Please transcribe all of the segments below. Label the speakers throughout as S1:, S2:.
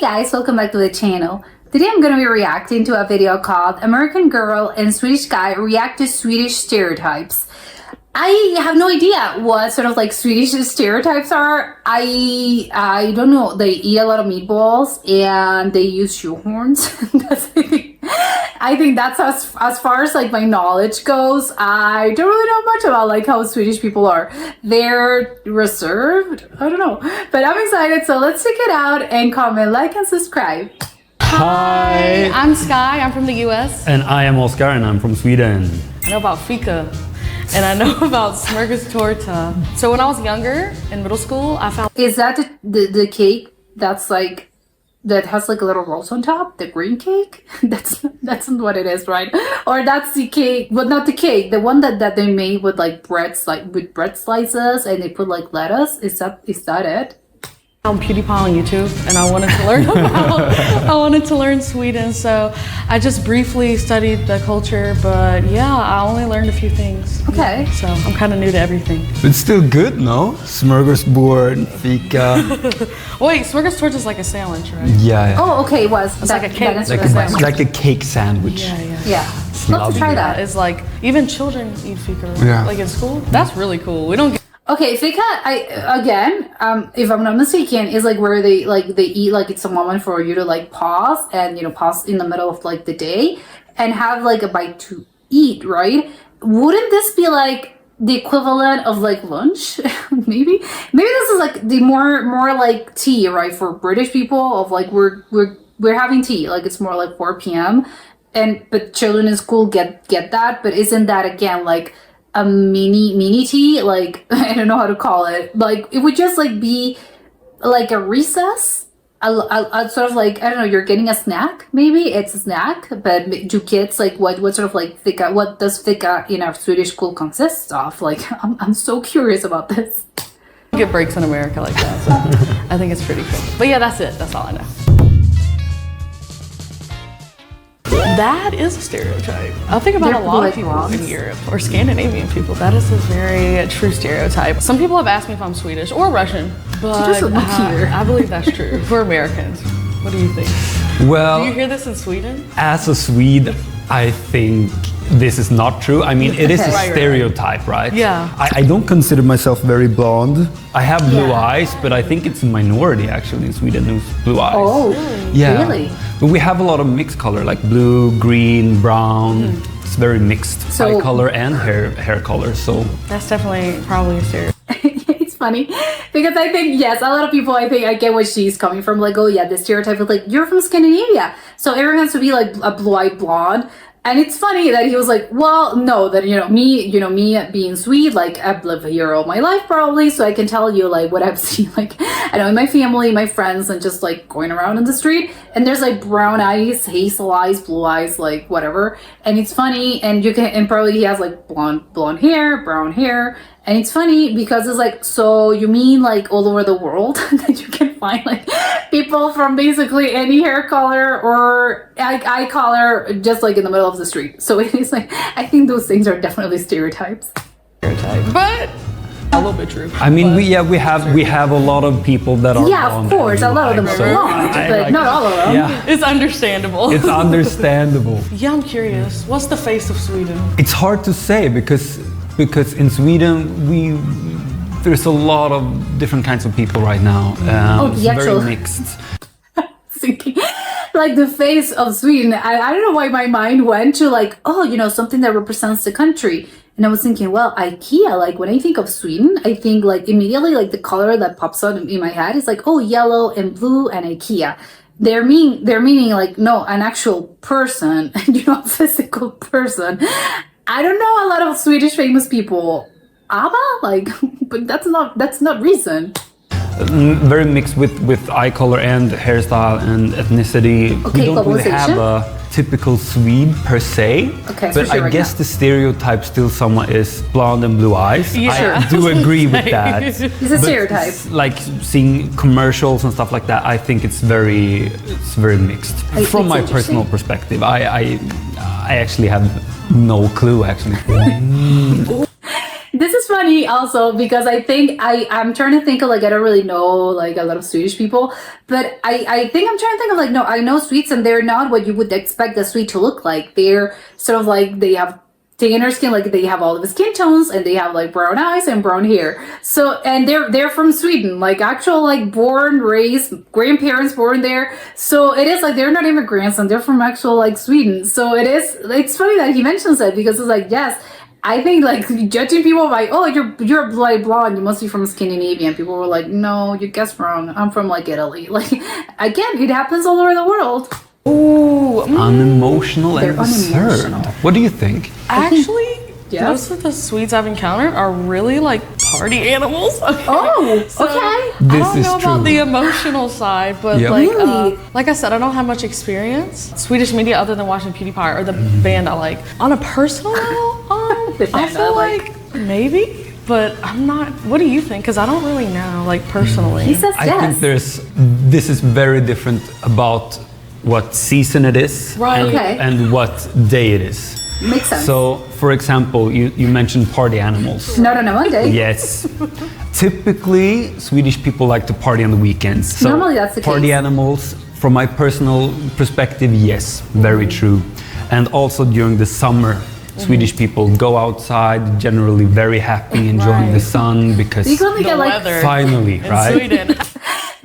S1: guys, welcome back to the channel. Today I'm going to be reacting to a video called American Girl and Swedish Guy React to Swedish Stereotypes. I have no idea what sort of like Swedish stereotypes are. I don't know. They eat a lot of meatballs and they use shoehorns. I think that's as far as like my knowledge goes. I don't really know much about like how Swedish people are. They're reserved. I don't know, but I'm excited. So let's check it out and comment, like, and subscribe.
S2: Hi,
S3: I'm Sky, I'm from the US.
S2: and I am Oscar, and I'm from Sweden.
S3: I know about fika, and I know about smörgåstårta. So when I was younger, in middle school, I found...
S1: Is that the cake that's like, that has like a little rose on top? The green cake? That's not what it is, right? Or that's the cake, but not the cake, the one that they made with like breads, like with bread slices, and they put like lettuce. Is that it?
S3: on PewDiePie on YouTube, and I wanted to learn I wanted to learn Sweden, so I just briefly studied the culture, but yeah, I only learned a few things.
S1: Okay.
S3: So I'm kind of new to everything.
S2: It's still good, no? Smörgåsbord, fika.
S3: Wait, smörgåstårta is like a sandwich, right?
S2: Yeah.
S1: Oh, okay, it was.
S3: It's like a cake.
S2: Like a cake sandwich.
S3: Yeah.
S1: Yeah. Love to try that.
S3: It's like, even children eat fika,
S2: Yeah.
S3: like in school. That's really cool. We don't get...
S1: Okay, fika, if I'm not mistaken, is like where they eat, like it's a moment for you to like pause and, you know, pause in the middle of like the day and have like a bite to eat, right? Wouldn't this be like the equivalent of like lunch? Maybe this is like the more like tea, right? For British people, of like we're having tea, like it's more like 4 p.m. but children in school get that, but isn't that again like a mini tea? Like, I don't know how to call it. Like, it would just like be like a recess, a sort of like, I don't know, you're getting a snack. Maybe it's a snack, but do kids like what sort of like fika? What does fika in our Swedish school consist of? Like, I'm so curious about this.
S3: We get breaks in America like that, so I think it's pretty cool. But yeah, that's it. That's all I know. That is a stereotype. I think about a lot of people in Europe or Scandinavian people. That is a very true stereotype. Some people have asked me if I'm Swedish or Russian, but I believe that's true. We're Americans. What do you think?
S2: Well,
S3: do you hear this in Sweden?
S2: As a Swede, I think this is not true. I mean, it is a stereotype, right?
S3: Yeah.
S2: I don't consider myself very blonde. I have blue eyes, but I think it's a minority actually in Sweden who's blue eyes.
S1: Oh,
S2: yeah.
S1: Really?
S2: But we have a lot of mixed color, like blue, green, brown. It's very mixed.
S1: So,
S2: eye color and hair color. So
S3: that's definitely probably a stereotype.
S1: It's funny because I think, yes, a lot of people, I think I get where she's coming from. Like, oh yeah, the stereotype of like, you're from Scandinavia, so everyone has to be like a blue-eyed blonde. And it's funny that he was like, well, no, that, me being Swede, like I've lived here all my life probably, so I can tell you like what I've seen, like, I know in my family, my friends, and just like going around in the street, and there's like brown eyes, hazel eyes, blue eyes, like whatever. And it's funny, and probably he has like blonde hair, brown hair. And it's funny because it's like, so you mean like all over the world that you can find like people from basically any hair color or eye color just like in the middle of the street. So it is like, I think those things are definitely stereotypes.
S3: But a little bit true.
S2: I mean, we have a lot of people that are
S1: of course, a lot of them are blonde, but not all of them.
S2: Yeah.
S3: It's understandable.
S2: It's understandable.
S3: Yeah, I'm curious. What's the face of Sweden?
S2: It's hard to say because in Sweden there's a lot of different kinds of people right now. It's very mixed.
S1: Thinking, like the face of Sweden, I don't know why my mind went to like, oh, something that represents the country. And I was thinking, well, IKEA, like when I think of Sweden, I think like immediately like the color that pops out in my head is like, oh, yellow and blue and IKEA. They're meaning like, no, an actual person, a physical person. I don't know a lot of Swedish famous people. ABBA? Like, but that's not reason.
S2: Very mixed with eye color and hairstyle and ethnicity.
S1: Okay,
S2: we don't really have a typical Swede per se.
S1: Okay,
S2: but I guess the stereotype still somewhat is blonde and blue eyes.
S3: Yeah,
S2: I do agree with that.
S1: It's a stereotype.
S2: It's like seeing commercials and stuff like that, I think it's very mixed. From my personal perspective, I actually have no clue actually.
S1: This is funny also because I think I'm trying to think of like I don't really know like a lot of Swedish people, but I think I'm trying to think of like no, I know Swedes and they're not what you would expect a Swede to look like. They're sort of like they have tanner skin, like they have all of the skin tones and they have like brown eyes and brown hair. So and they're from Sweden, like actual like born, raised, grandparents born there. So it is like they're not immigrants and they're from actual like Sweden. So it's funny that he mentions it because it's like yes. I think like judging people by you're like blonde, you must be from Scandinavia. And people were like, no, you guessed wrong. I'm from like Italy. Like again, it happens all over the world.
S3: Ooh,
S2: unemotional and
S1: unemotional.
S2: reserved. What do you think?
S3: Actually,
S1: yes.
S3: Most of the Swedes I've encountered are really like party animals.
S1: Oh,
S3: So,
S1: okay.
S3: I
S2: This
S3: don't
S2: is
S3: know
S2: true.
S3: about the emotional side, but
S2: Yep.
S3: like,
S1: Really?
S3: like I said, I don't have much experience. Swedish media other than watching PewDiePie or the band I like. On a personal level,
S1: The
S3: I
S1: band I
S3: feel
S1: like.
S3: like maybe, but I'm not. What do you think? Because I don't really know, like personally.
S1: He says
S2: I
S1: yes.
S2: think this is very different about what season it is
S3: Right.
S2: and,
S1: Okay.
S2: and what day it is.
S1: Makes sense.
S2: So, for example, you mentioned party animals.
S1: Not on a Monday.
S2: Yes. Typically, Swedish people like to party on the weekends. So
S1: Normally that's the
S2: party
S1: case.
S2: animals, from my personal perspective, yes, very true. And also during the summer, Swedish people go outside, generally very happy, enjoying the
S3: Right.
S2: sun because
S1: You can only
S3: The
S1: get like
S3: weather
S2: finally,
S3: in
S2: right?
S3: Sweden.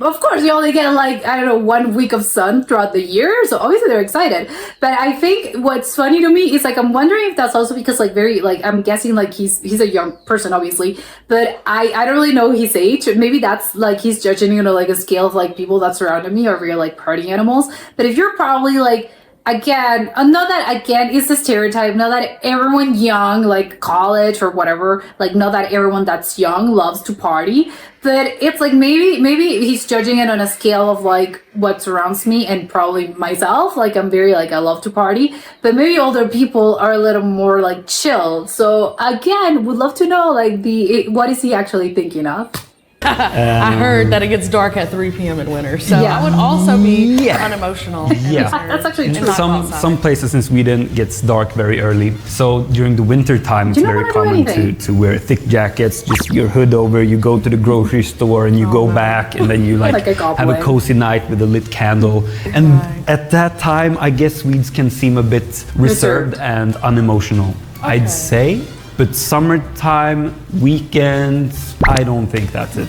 S1: of course you only get like I don't know 1 week of sun throughout the year, so obviously they're excited. But I think what's funny to me is like I'm wondering if that's also because like very like I'm guessing like he's a young person obviously, but I don't really know his age. Maybe that's like he's judging like a scale of like people that surrounded me are real like party animals. But if you're probably like again, not that again is the stereotype, not that everyone young, like college or whatever, like not that everyone that's young loves to party, but it's like maybe he's judging it on a scale of like what surrounds me and probably myself. Like I'm very like I love to party, but maybe older people are a little more like chill. So again, would love to know like what is he actually thinking of?
S3: I heard that it gets dark at 3 p.m. in winter, so
S1: Yeah.
S3: I would also be
S2: Yeah.
S3: unemotional.
S2: Yeah.
S1: That's actually true.
S2: Some places in Sweden gets dark very early. So during the winter time, it's
S1: You don't
S2: very
S1: wanna do
S2: common
S1: anything.
S2: to wear thick jackets, just your hood over. You go to the grocery store and you go back, and then you like,
S1: Like a goblin.
S2: have a cozy night with a lit candle. And at that time, I guess Swedes can seem a bit reserved and unemotional. I'd say. But summertime, weekends, I don't think that's it.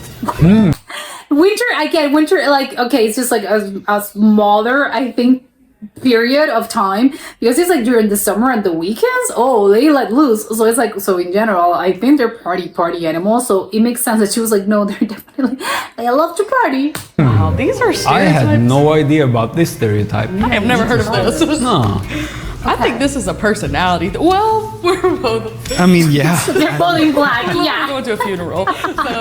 S1: Winter like okay, it's just like a smaller I think period of time because it's like during the summer and the weekends they let loose, so it's like so in general I think they're party animals, so it makes sense that she was like no, they're definitely they love to party.
S3: Wow, these are
S2: I
S3: stereotypes.
S2: had no idea about this stereotype.
S3: I have never heard of this.
S2: No.
S3: I think this is a personality. Well, we're both.
S2: I mean, yeah.
S1: They're both in black.
S3: We're
S1: Yeah.
S3: going to a funeral. So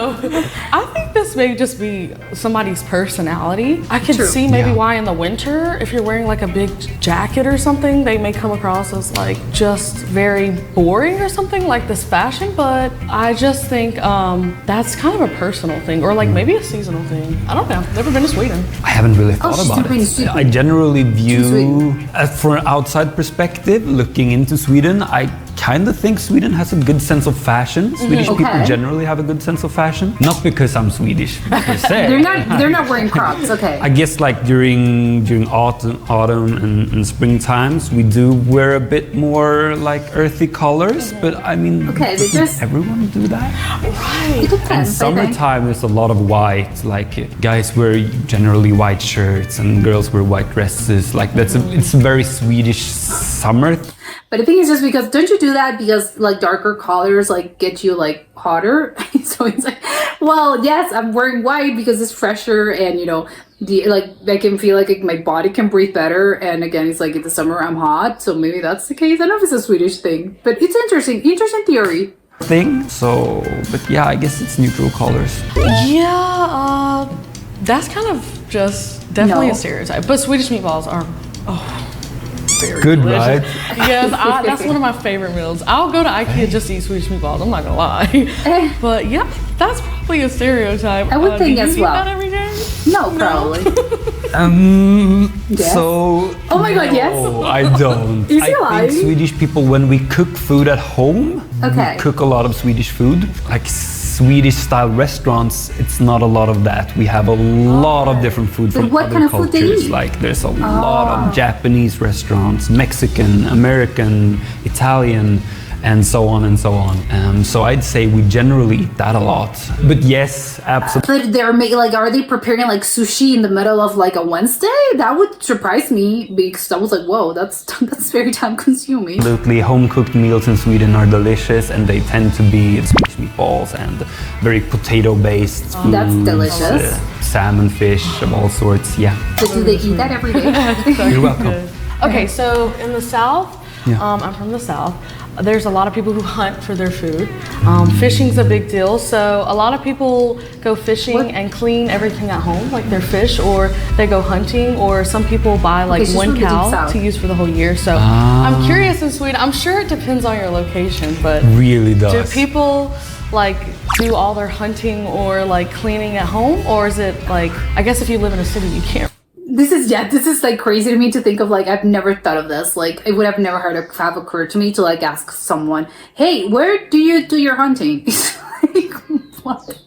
S3: I think this may just be somebody's personality. I could
S1: True.
S3: see maybe
S2: Yeah.
S3: why in the winter, if you're wearing like a big jacket or something, they may come across as like just very boring or something like this fashion. But I just think that's kind of a personal thing or like maybe a seasonal thing. I don't know. Never been to Sweden.
S2: I haven't really thought
S1: she's
S2: about
S1: doing
S2: it.
S1: super-
S2: I generally view,
S1: Sweden.
S2: from an outside perspective, looking into Sweden, I kind of think Sweden has a good sense of fashion. Swedish people
S1: Okay.
S2: generally have a good sense of fashion. Not because I'm Swedish per se.
S1: They're not wearing Crocs. Okay.
S2: I guess like during autumn and spring times, we do wear a bit more like earthy colors. But I mean,
S1: Okay, they
S2: doesn't
S1: just-
S2: everyone do that?
S3: Right.
S1: It depends.
S2: In
S1: I think.
S2: summertime, there's a lot of white. Like guys wear generally white shirts and girls wear white dresses. Like it's a very Swedish summer.
S1: But I think it's just because don't you do that because like darker colors like get you like hotter? So it's like, well, yes, I'm wearing white because it's fresher and I can feel like my body can breathe better. And again, it's like in the summer I'm hot, so maybe that's the case. I don't know if it's a Swedish thing, but it's interesting theory.
S2: Thing. So, but yeah, I guess it's neutral colors.
S3: Yeah, that's kind of just definitely
S1: No.
S3: a stereotype. But Swedish meatballs are very
S2: Good,
S3: delicious.
S2: right?
S3: Yes, that's one of my favorite meals. I'll go to IKEA just to eat Swedish meatballs. I'm not gonna lie. But yeah, that's probably a stereotype.
S1: I would think
S3: do you
S1: as
S3: eat
S1: well.
S3: that every day?
S1: No, probably. Yes.
S2: So.
S1: Oh my God, yes.
S2: No, I don't.
S1: Is he
S2: I
S1: lying?
S2: think Swedish people, when we cook food at home,
S1: Okay.
S2: we cook a lot of Swedish food. Like Swedish style restaurants, it's not a lot of that. We have a lot of different food from
S1: what
S2: other
S1: kind of food they
S2: cultures.
S1: eat?
S2: Like there's a lot of Japanese restaurants, Mexican, American, Italian, and so on and so on. So I'd say we generally eat that a lot. But yes, absolutely.
S1: But they're like, are they preparing like sushi in the middle of like a Wednesday? That would surprise me because I was like, whoa, that's very time consuming.
S2: Absolutely, home cooked meals in Sweden are delicious, and they tend to be Swedish meatballs and very potato based.
S1: That's delicious.
S2: Salmon, fish of all sorts. Yeah.
S1: So do they eat that every day?
S2: You're welcome.
S3: Okay, so in the South,
S2: Yeah.
S3: I'm from the South. There's a lot of people who hunt for their food. Fishing's a big deal, so a lot of people go fishing and clean everything at home, like their fish, or they go hunting, or some people buy like
S1: Okay, so
S3: one
S1: it's really deep
S3: cow
S1: south.
S3: to use for the whole year. So I'm curious in Sweden, I'm sure it depends on your location, but
S2: Really
S3: do
S2: does.
S3: people like do all their hunting or like cleaning at home, or is it like, I guess if you live in a city, you can't.
S1: This is like crazy to me to think of. Like, I've never thought of this. Like, it would have never have occurred to me to like ask someone, hey, where do you do your hunting? It's like, what?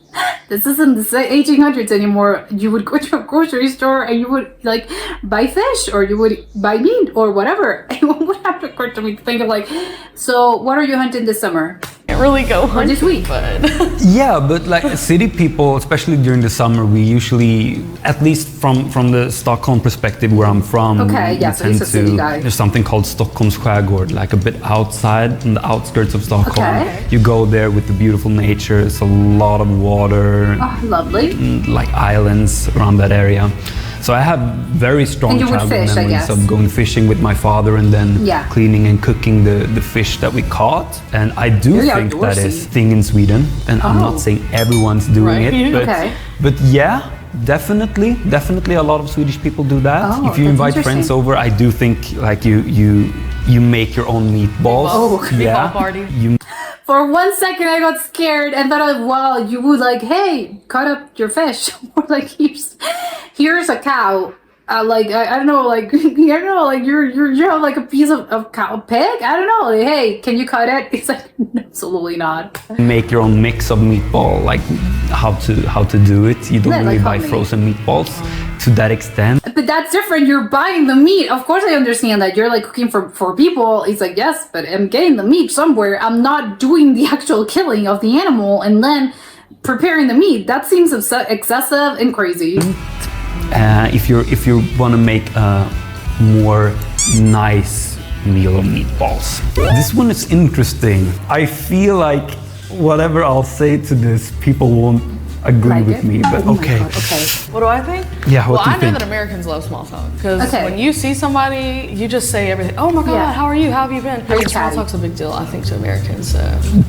S1: This isn't the 1800s anymore. You would go to a grocery store and you would like buy fish, or you would buy meat or whatever. It would have occurred to me to think of like, so what are you hunting this summer?
S3: Can't really go
S1: Or
S3: hunting,
S1: this week?
S3: but
S2: Yeah, but like city people, especially during the summer, we usually, at least from the Stockholm perspective where I'm from,
S1: Okay,
S2: we
S1: yeah, so he's
S2: tend
S1: a city guy.
S2: There's something called Stockholms skärgård, like a bit outside on the outskirts of Stockholm.
S1: Okay.
S2: You go there with the beautiful nature. It's a lot of water,
S1: Oh, lovely.
S2: like islands around that area. So I have very strong
S1: And you would
S2: childhood
S1: fish, I
S2: memories
S1: guess.
S2: of going fishing with my father and then
S1: Yeah.
S2: cleaning and cooking the fish that we caught. And I do
S1: Very
S2: think that
S1: outdoorsy.
S2: is a thing in Sweden. And I'm
S1: Oh.
S2: not saying everyone's doing
S3: Right.
S2: it, but,
S1: Okay.
S2: but yeah, definitely a lot of Swedish people do that.
S1: Oh,
S2: If you
S1: that's
S2: invite friends
S1: interesting.
S2: over, I do think like you make your own meatballs.
S1: Oh,
S3: meatball party.
S2: You
S1: For 1 second, I got scared and thought, like, wow, you would like, hey, cut up your fish, or like, here's a cow. I don't know, like, I don't know, like, you have like a piece of cow, pig. I don't know. Like, hey, can you cut it? It's like, absolutely not.
S2: make your own mix of meatball, like how to do it. You don't
S1: Yeah,
S2: really
S1: like
S2: buy
S1: homemade.
S2: frozen meatballs to that extent.
S1: But that's different. You're buying the meat. Of course, I understand that you're like cooking for people. It's like, yes, but I'm getting the meat somewhere. I'm not doing the actual killing of the animal and then preparing the meat. That seems excessive and crazy.
S2: If you want to make a more nice meal of meatballs. This one is interesting. I feel like whatever I'll say to this, people won't agree
S1: Like
S2: with
S1: it?
S2: me. But
S1: Oh my
S2: okay.
S1: God, okay.
S3: What do I think?
S2: Yeah, what
S3: well,
S2: do you
S3: I know
S2: think?
S3: that Americans love small talk because
S1: Okay.
S3: when you see somebody, you just say everything. Oh my God,
S1: Yeah.
S3: how are you? How have you been?
S1: Very
S3: Small
S1: chatty.
S3: talk's a big deal, I think, to Americans. So.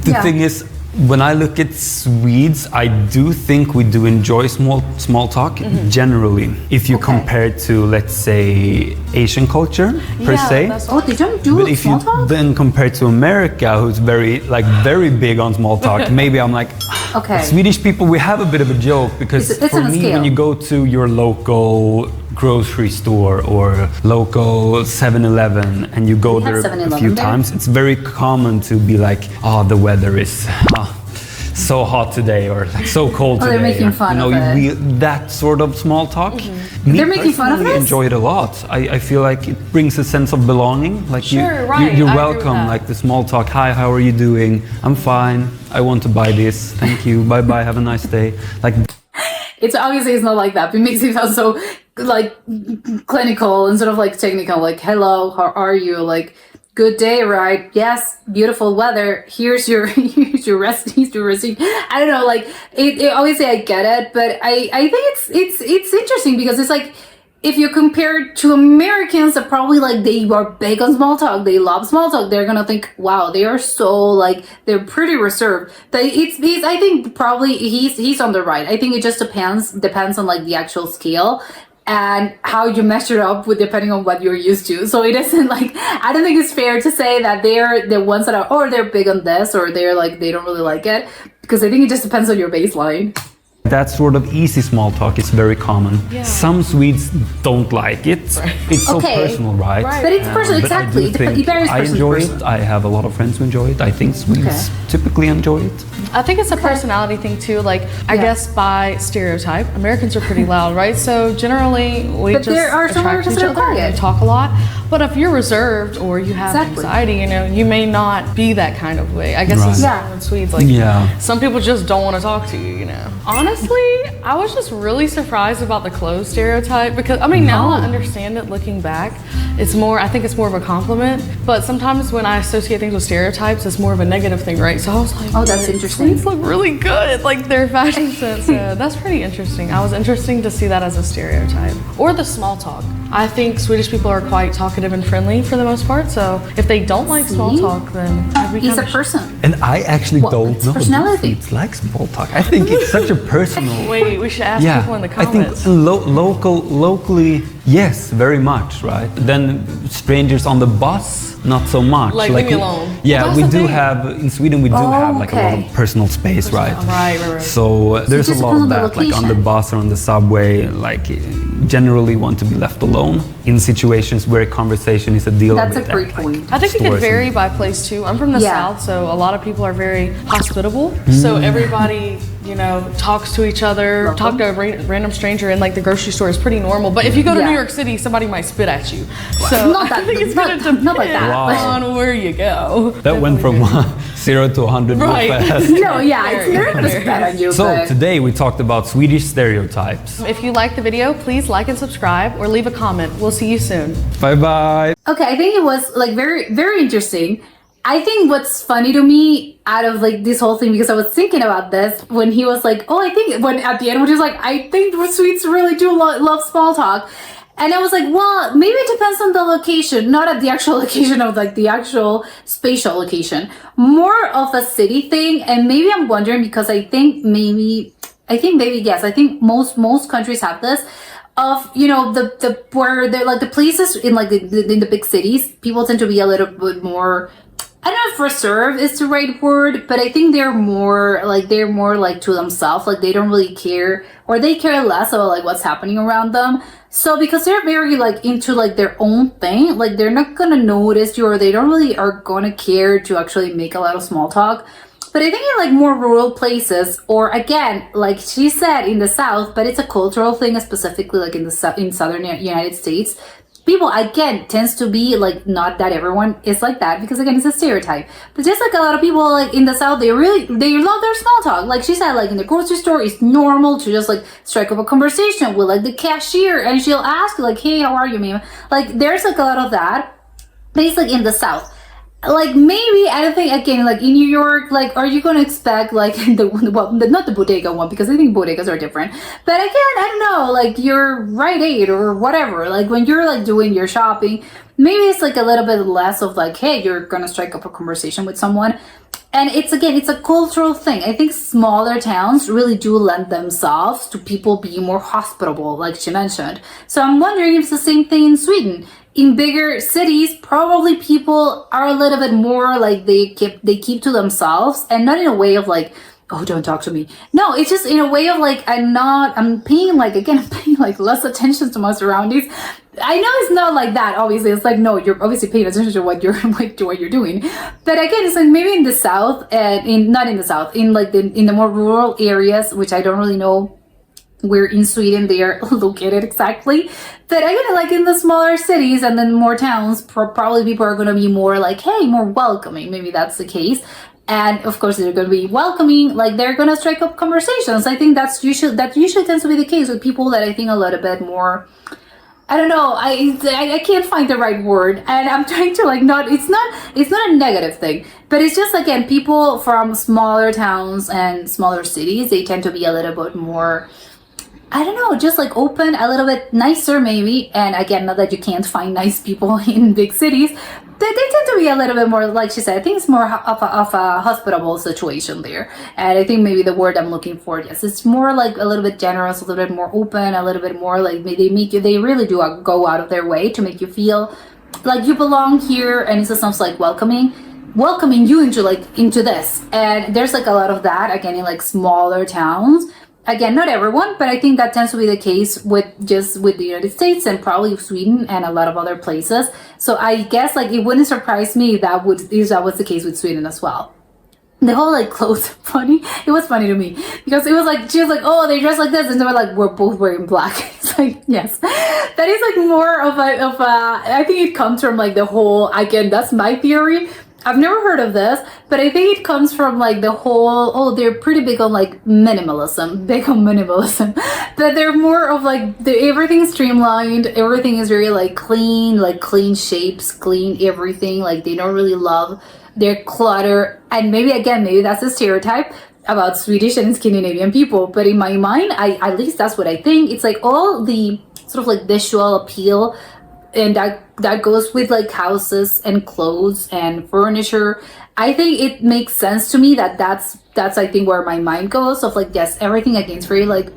S2: The
S1: Yeah.
S2: thing is, when I look at Swedes, I do think we do enjoy small talk generally. If you
S1: Okay.
S2: compare to, let's say, Asian culture per
S3: Yeah,
S2: se.
S3: that's
S1: Oh, they don't do
S2: But if
S1: small
S2: you
S1: talk?
S2: then compare to America, who's very big on small talk, maybe I'm like,
S1: Okay.
S2: Swedish people, we have a bit of a joke because
S1: It's
S2: for
S1: on a
S2: me,
S1: scale.
S2: when you go to your local grocery store or local 7-Eleven and you go
S1: We have
S2: there a
S1: 7-Eleven
S2: few
S1: there.
S2: times, it's very common to be like, oh, the weather is so hot today or like so cold
S1: Oh,
S2: today.
S1: they're making
S2: or,
S1: fun
S2: you know,
S1: of it.
S2: that sort of small talk. Me
S1: They're making fun of
S2: personally
S1: this?
S2: enjoy it a lot. I feel like it brings a sense of belonging. Like
S3: Sure, right.
S2: you're
S3: I agree with
S2: welcome.
S3: that.
S2: Like the small talk. Hi, how are you doing? I'm fine. I want to buy this. Thank you. Bye bye. Have a nice day. Like
S1: It's obviously it's not like that. But it makes it sound so like clinical instead of like technical. Like, hello, how are you? Like, good day, right? Yes, beautiful weather. Here's your here's your receipt. I don't know. Like, it obviously I get it, but I think it's interesting because it's like, if you compare it to Americans that probably like they are big on small talk, they love small talk, they're gonna think, wow, they are so like they're pretty reserved. But it's I think probably he's on the right. I think it just depends on like the actual scale and how you measure up with depending on what you're used to. So it isn't like, I don't think it's fair to say that they're the ones that are, or they're big on this or they're like they don't really like it, because I think it just depends on your baseline.
S2: That sort of easy small talk is very common.
S3: Yeah.
S2: Some Swedes don't like it. It's so personal, right?
S1: But it's personal,
S2: But I
S1: exactly.
S2: do think
S1: It varies
S2: I
S1: person to
S2: enjoy
S1: person.
S2: it. I have a lot of friends who enjoy it. I think Swedes typically enjoy it.
S3: I think it's a personality thing too. Like, I guess by stereotype, Americans are pretty loud, right? So generally, we
S1: But
S3: just
S1: there are some
S3: attract
S1: others
S3: each
S1: that are
S3: other and
S1: quiet.
S3: we talk a lot. But if you're reserved or you have anxiety, you know, you may not be that kind of way. I guess it's
S1: Yeah.
S3: in Swedes. Like,
S2: Yeah.
S3: some people just don't want to talk to you, you know. Honestly, I was just really surprised about the clothes stereotype because, I mean, now I understand it looking back. It's more, I think it's more of a compliment. But sometimes when I associate things with stereotypes, it's more of a negative thing, right? So I was like,
S1: Oh, that's interesting.
S3: Swedes look really good, like their fashion sense. That's pretty interesting. I was interesting to see that as a stereotype. Or the small talk. I think Swedish people are quite talkative and friendly for the most part. So if they don't like small talk, then I'd be
S1: He's a
S3: kind of
S1: person.
S2: And I actually don't
S1: it's
S2: know.
S1: personality.
S2: It's like small talk. I think it's such a personal.
S3: Wait, we should ask people in the
S2: I think
S3: comments.
S2: locally, yes, very much, right? Then strangers on the bus, not so much.
S3: Like, leave me alone.
S2: Yeah,
S3: Well,
S2: we
S3: that's the
S2: do
S3: thing.
S2: have in Sweden. We do have like a lot
S1: okay.
S2: of personal space, right?
S3: Right.
S2: So there's a
S1: just
S2: lot of
S1: depends on the
S2: that, like on the
S1: location.
S2: bus or on the subway. Like generally want to be left alone in situations where a conversation is a deal.
S1: That's a
S2: breaker,
S1: great
S2: like
S1: point.
S3: I think it could
S2: stores
S3: vary
S2: and-
S3: by place too. I'm from the
S1: Yeah.
S3: South, so a lot of people are very hospitable. So everybody, you know, talks to each other, talk to a random stranger in like the grocery store is pretty normal. But if you go to
S1: Yeah.
S3: New York City, somebody might spit at you. So
S1: Not that-
S3: I think it's
S1: not-
S3: gonna depend
S1: not like that,
S2: but-
S3: on where you go.
S2: That went from 0 to 100 real
S3: Right.
S2: fast.
S1: No, yeah, it's
S3: Very,
S1: they're gonna
S3: very.
S1: spit on you.
S2: So
S1: but
S2: today we talked about Swedish stereotypes.
S3: If you like the video, please like and subscribe or leave a comment. We'll see you soon.
S2: Bye bye.
S1: okay, I think it was like very, very interesting. I think what's funny to me out of like this whole thing, because I was thinking about this when he was like, oh, I think when at the end, which is like, I think Swedes really do love small talk. And I was like, well, maybe it depends on the location, not at the actual location of like the actual spatial location, more of a city thing. And maybe I'm wondering because I think maybe yes, I think most countries have this of, you know, the where they're like the places in like in the big cities, people tend to be a little bit more, I don't know if reserved is the right word, but I think they're more like to themselves. Like they don't really care, or they care less about like what's happening around them. So because they're very like into like their own thing, like they're not gonna notice you, or they don't really are gonna care to actually make a lot of small talk. But I think in like more rural places, or again, like she said, in the South, but it's a cultural thing, specifically like in in southern United States. People again tends to be like, not that everyone is like that, because again it's a stereotype, but just like a lot of people like in the South, they love their small talk. Like she said, like in the grocery store, it's normal to just like strike up a conversation with like the cashier, and she'll ask like, hey, how are you, ma'am? Like there's like a lot of that, but it's like in the South. Like maybe I don't think again like in New York, like are you gonna expect like not the bodega one, because I think bodegas are different, but again I don't know, like your Rite Aid or whatever, like when you're like doing your shopping, maybe it's like a little bit less of like, hey, you're gonna strike up a conversation with someone. And it's a cultural thing. I think smaller towns really do lend themselves to people being more hospitable, like she mentioned. So I'm wondering if it's the same thing in Sweden. In bigger cities, probably people are a little bit more like they keep to themselves, and not in a way of like, oh, don't talk to me. No, it's just in a way of like, I'm paying like less attention to my surroundings. I know it's not like that, obviously. It's like, no, you're obviously paying attention to what you're like to what you're doing. But again, it's like maybe in the South, and not in the South, in like in the more rural areas, which I don't really know where in Sweden they are located exactly. But again, like in the smaller cities and then more towns, probably people are going to be more like, hey, more welcoming. Maybe that's the case. And of course, they're going to be welcoming, like they're going to strike up conversations. I think that usually tends to be the case with people that I think a little bit more, I don't know, I can't find the right word, and I'm trying to like it's not a negative thing, but it's just, again, people from smaller towns and smaller cities, they tend to be a little bit more, I don't know, just like open, a little bit nicer maybe. And again, not that you can't find nice people in big cities, they tend to be a little bit more, like she said, I think it's more of a hospitable situation there. And I think maybe the word I'm looking for, yes, it's more like a little bit generous, a little bit more open, a little bit more like they really do go out of their way to make you feel like you belong here, and it's just like welcoming you into this. And there's like a lot of that again in like smaller towns. Again, not everyone, but I think that tends to be the case with the United States and probably Sweden and a lot of other places. So I guess like it wouldn't surprise me if that was the case with Sweden as well. The whole like clothes funny. It was funny to me because it was like she was like, oh, they dress like this, and they were like, we're both wearing black. It's like, yes, that is like more of a. I think it comes from like the whole. Again, that's my theory. I've never heard of this, but I think it comes from like the whole. Oh, they're pretty big on like minimalism, but they're more of like everything's streamlined. Everything is very like clean shapes, clean everything. Like they don't really love their clutter, and maybe that's a stereotype about Swedish and Scandinavian people, but in my mind, at least that's what I think. It's like all the sort of like visual appeal, and that goes with like houses and clothes and furniture. I think it makes sense to me that's I think where my mind goes of like, yes, everything again is very like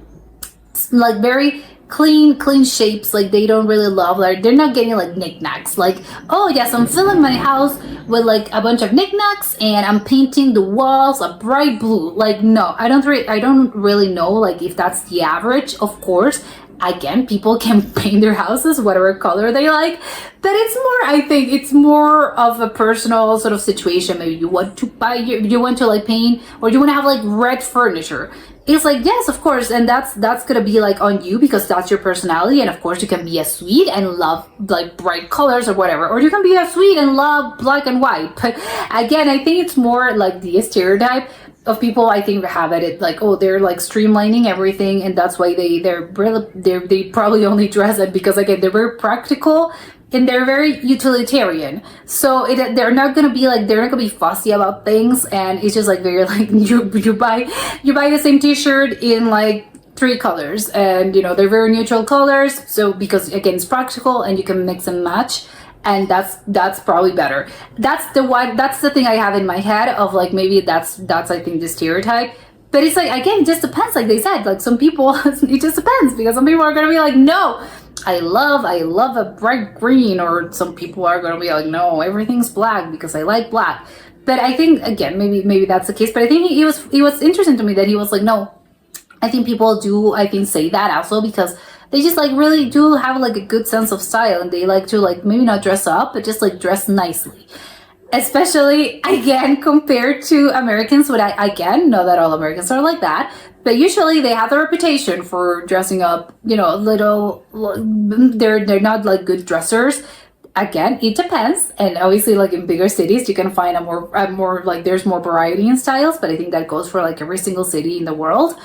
S1: very clean shapes. Like they don't really love, like they're not getting like knickknacks, like, oh yes, I'm filling my house with like a bunch of knickknacks and I'm painting the walls a bright blue. Like no, I don't really know like if that's the average. Of course, again, people can paint their houses whatever color they like, but it's more, I think it's more of a personal sort of situation. Maybe you want to like paint, or you want to have like red furniture. It's like, yes, of course, and that's gonna be like on you because that's your personality, and of course you can be a Swede and love like bright colors or whatever, or you can be a Swede and love black and white. But again, I think it's more like the stereotype of people. I think have it like, oh, they're like streamlining everything, and that's why they probably only dress it because again they're very practical and they're very utilitarian. So they're not gonna be fussy about things, and it's just like very like you buy the same t-shirt in like 3 colors, and you know they're very neutral colors. So because again it's practical and you can mix and match, and that's probably better. That's the thing I have in my head of like maybe that's I think the stereotype. But it's like, again, it just depends. Like they said, like some people it just depends, because some people are gonna be like, no, I love a bright green, or some people are gonna be like, no, everything's black because I like black. But I think again maybe that's the case. But I think it was interesting to me that he was like, no, I think people do say that also because they just like really do have like a good sense of style, and they like to like maybe not dress up but just like dress nicely. Especially again compared to Americans, but I again know that all Americans are like that, but usually they have the reputation for dressing up, you know, a little. They're not like good dressers. Again, it depends, and obviously like in bigger cities you can find a more like there's more variety in styles, but I think that goes for like every single city in the world.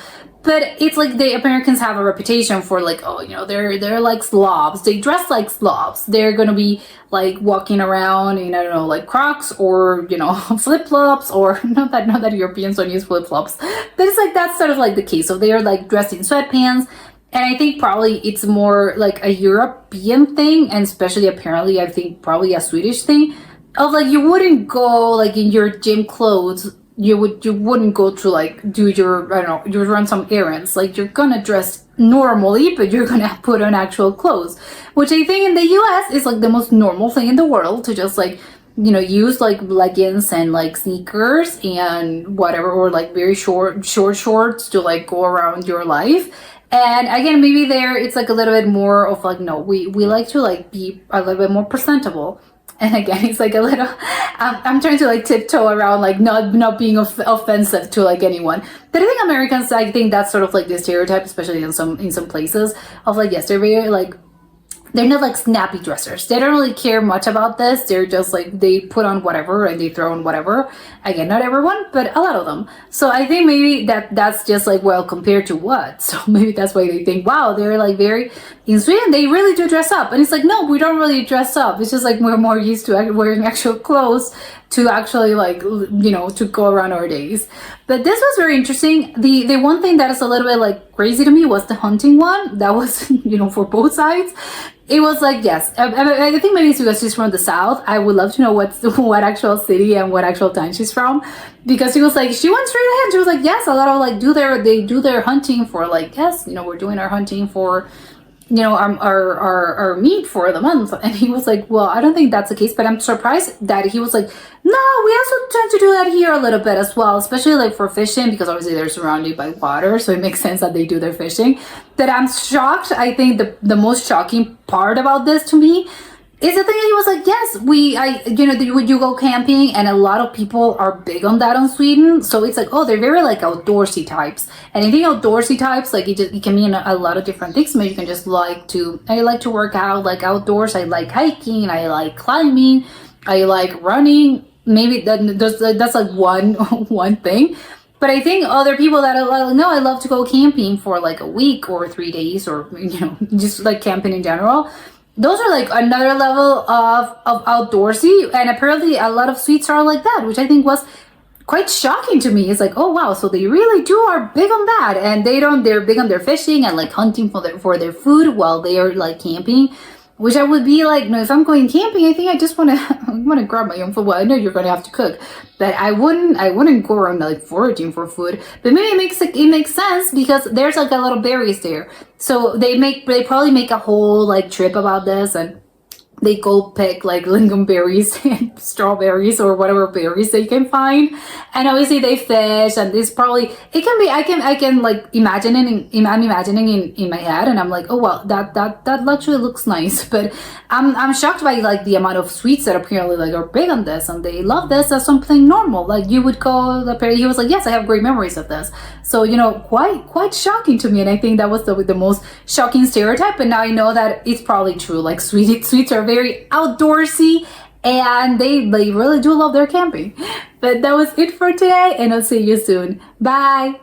S1: But it's like the Americans have a reputation for like, oh, you know, they're like slobs. They dress like slobs. They're gonna be like walking around in, I don't know, like Crocs or, you know, flip flops, or not that Europeans don't use flip flops, but it's like that's sort of like the case. So they are like dressed in sweatpants. And I think probably it's more like a European thing, and especially apparently I think probably a Swedish thing of like you wouldn't go like in your gym clothes. You wouldn't go to like do your, I don't know, you run some errands. Like you're gonna dress normally, but you're gonna put on actual clothes, which I think in the US is like the most normal thing in the world, to just like, you know, use like leggings and like sneakers and whatever, or like very short shorts to like go around your life. And again, maybe there it's like a little bit more of like, no, we like to like be a little bit more presentable. And again, it's like a little, I'm trying to like tiptoe around like not being offensive to like anyone. But I think Americans, I think that's sort of like the stereotype, especially in some places, of like, yes, they're very like, they're not like snappy dressers. They don't really care much about this. They're just like, they put on whatever and they throw on whatever. Again, not everyone, but a lot of them. So I think maybe that's just like, well, compared to what? So maybe that's why they think, wow, they're like very, in Sweden, they really do dress up. And it's like, no, we don't really dress up. It's just like we're more used to wearing actual clothes to actually like, you know, to go around our days. But this was very interesting. The one thing that is a little bit like crazy to me was the hunting one. That was, you know, for both sides. It was like, yes, I think maybe it's because she's from the South. I would love to know what actual city and what actual town she's from, because she was like, she went straight ahead. She was like, yes, a lot of like they do their hunting for like, yes, you know, we're doing our hunting for our meat for the month. And he was like, well, I don't think that's the case, but I'm surprised that he was like, no, we also tend to do that here a little bit as well, especially like for fishing, because obviously they're surrounded by water, so it makes sense that they do their fishing. That I'm shocked. I think the most shocking part about this to me is the thing that he was like, yes, you go camping, and a lot of people are big on that on Sweden. So it's like, oh, they're very like outdoorsy types. And I think outdoorsy types, like it can mean a lot of different things. Maybe you can just I like to work out like outdoors. I like hiking. I like climbing. I like running. Maybe that's like one thing. But I think other people that are like, no, I love to go camping for like a week or 3 days, or just like camping in general. Those are like another level of outdoorsy, and apparently a lot of Swedes are like that, which I think was quite shocking to me. It's like, oh wow, so they really are big on that, and they're big on their fishing and like hunting for their food while they are like camping. Which I would be like, no, if I'm going camping, I think I just want to grab my own food. Well, I know you're going to have to cook, but I wouldn't go around like foraging for food. But maybe it makes sense because there's like a lot of berries there. So they probably make a whole like trip about this, and they go pick like lingonberries and strawberries or whatever berries they can find, and obviously they fish, and this probably it can be I can like I'm imagining in my head, and I'm like, oh well, that actually looks nice. But I'm shocked by like the amount of Swedes that apparently like are big on this, and they love this as something normal. Like you would go, he was like, yes, I have great memories of this. So quite shocking to me, and I think that was the most shocking stereotype. And now I know that it's probably true. Like Swedes are very outdoorsy, and they really do love their camping. But that was it for today, and I'll see you soon. Bye.